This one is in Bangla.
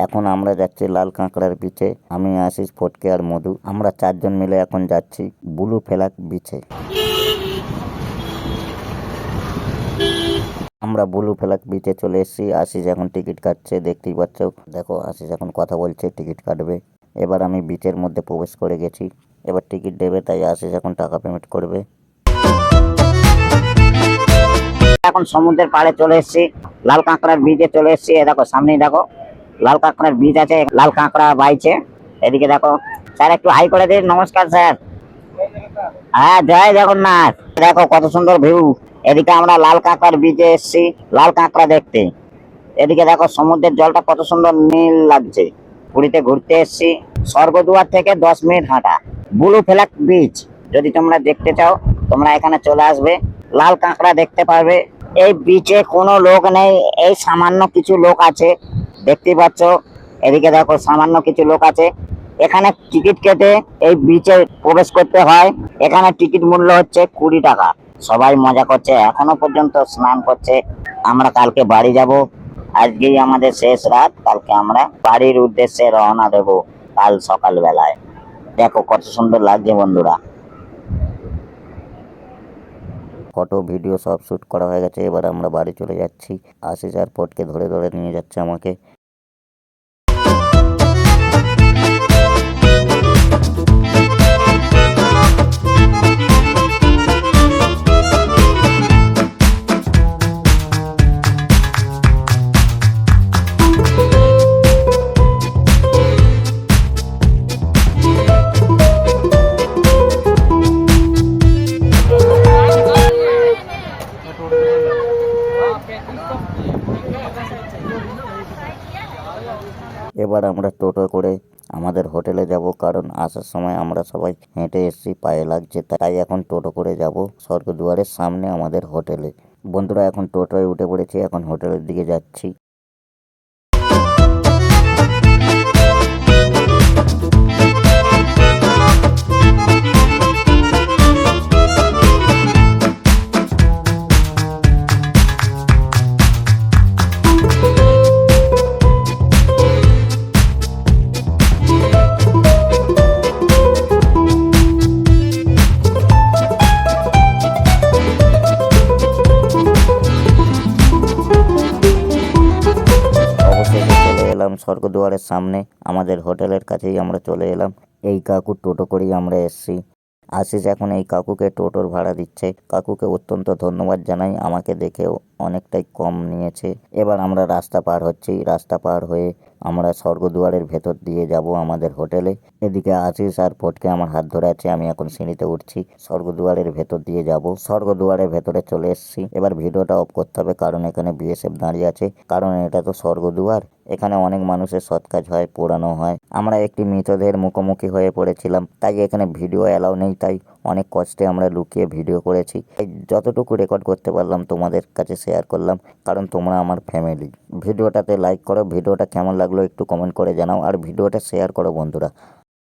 এখন আমরা যাচ্ছি লাল কাঁকড়ার বিচে। আমি আশিস, ফটকে আর মধু, আমরা 4 জন মিলে এখন যাচ্ছি ব্লু ফ্ল্যাগ বিচে। আমরা ব্লু ফ্ল্যাগ বিচে চলে এসেছি। আশিস এখন টিকিট কাটছে, দেখতেই পাচ্ছ। দেখো আশিস এখন কথা বলছে, টিকিট কাটবে। এবার আমি বিচের মধ্যে প্রবেশ করে গেছি। এবার টিকিট দেবে, তাই আশিস এখন টাকা পেমেন্ট করবে। এখন সমুদ্রের পাড়ে চলে এসেছি, লাল কাঁকড়ার বিচে চলে এসেছি। দেখো সামনেই দেখো লাল কাঁকড়ার বীজ আছে, লাল কাঁকড়া বাইছে। এদিকে দেখো স্যার, একটু হাই করে দিন। নমস্কার স্যার। হ্যাঁ, জয় জগন্নাথ। দেখো কত সুন্দর ভিউ। এদিকে আমরা লাল কাঁকড়ার বীজে এসেছি লাল কাঁকড়া দেখতে। এদিকে দেখো সমুদ্রের জলটা কত সুন্দর নীল লাগছে। পুরীতে ঘুরতে এসেছি, স্বর্গদুয়ার থেকে 10 মিনিট হাঁটা ব্লু ফ্ল্যাগ বিচ। যদি তোমরা দেখতে চাও তোমরা এখানে চলে আসবে, লাল কাঁকড়া দেখতে পারবে। এই বিচে কোনো লোক নেই, এই সামান্য কিছু লোক আছে, দেখতেই পাচ্ছ। এদিকে দেখো সামান্য কিছু লোক আছে। এখানে টিকিট কেটে এই বিচে প্রবেশ করতে হয়। এখানে টিকিট মূল্য হচ্ছে 20 টাকা। সবাই মজা করছে, এখনো পর্যন্ত স্নান করছে। আমরা কালকে বাড়ি যাব, আজকেই আমাদের শেষ রাত। কালকে আমরা বাড়ির উদ্দেশ্যে রওনা দেব কাল সকাল বেলায়। দেখো কত সুন্দর লাগছে বন্ধুরা। ফটো ভিডিও সব শুট করা হয়ে গেছে। এবার আমরা বাড়ি চলে যাচ্ছি। আশিস আর ফটকে ধরে ধরে নিয়ে যাচ্ছে আমাকে। এবার আমরা টোটো করে আমাদের হোটেলে যাব, কারণ আসার সময় আমরা সবাই হেঁটে এসেছি, পায়ে লাগছে। তাই এখন টোটো করে যাব স্বর্গদুয়ারের সামনে আমাদের হোটেলে। বন্ধুরা এখন টোটোয় উঠে পড়েছি, এখন হোটেলের দিকে যাচ্ছি। স্বর্গদুয়ারের সামনে আমাদের হোটেলের কাছেই আমরা চলে এলাম। এই কাকুর টোটো করেই আমরা এসেছি। আশিস এখন এই কাকুকে টোটোর ভাড়া দিচ্ছে। কাকুকে অত্যন্ত ধন্যবাদ জানাই, আমাকে দেখেও অনেকটাই কম নিয়েছে। এবার আমরা রাস্তা পার হচ্ছি। রাস্তা পার হয়ে আমরা স্বর্গদুয়ারের ভেতর দিয়ে যাব আমাদের হোটেলে। এদিকে আশিস আর ফটকে আমার হাত ধরে আছে, আমি এখন সিঁড়িতে উঠছি, স্বর্গদুয়ারের ভেতর দিয়ে যাব। স্বর্গদুয়ারের ভেতরে চলে এসেছি। এবার ভিডিওটা অফ করতে হবে, কারণ এখানে বিএসএফ দাঁড়িয়ে আছে। কারণ এটা তো স্বর্গদুয়ার, এখানে অনেক মানুষের সৎ কাজ হয়, পোড়ানো হয়। আমরা একটি মৃতদেহের মুখোমুখি হয়ে পড়েছিলাম, তাই এখানে ভিডিও অ্যালাউ নেই। তাই অনেক কষ্টে আমরা লুকিয়ে ভিডিও করেছি। যতটুকু রেকর্ড করতে পারলাম তোমাদের কাছে শেয়ার করলাম, কারণ তোমরা আমার ফ্যামিলি। ভিডিওটাতে লাইক করো, ভিডিওটা কেমন লাগলো একটু কমেন্ট করে জানাও, আর ভিডিওটা শেয়ার করো বন্ধুরা।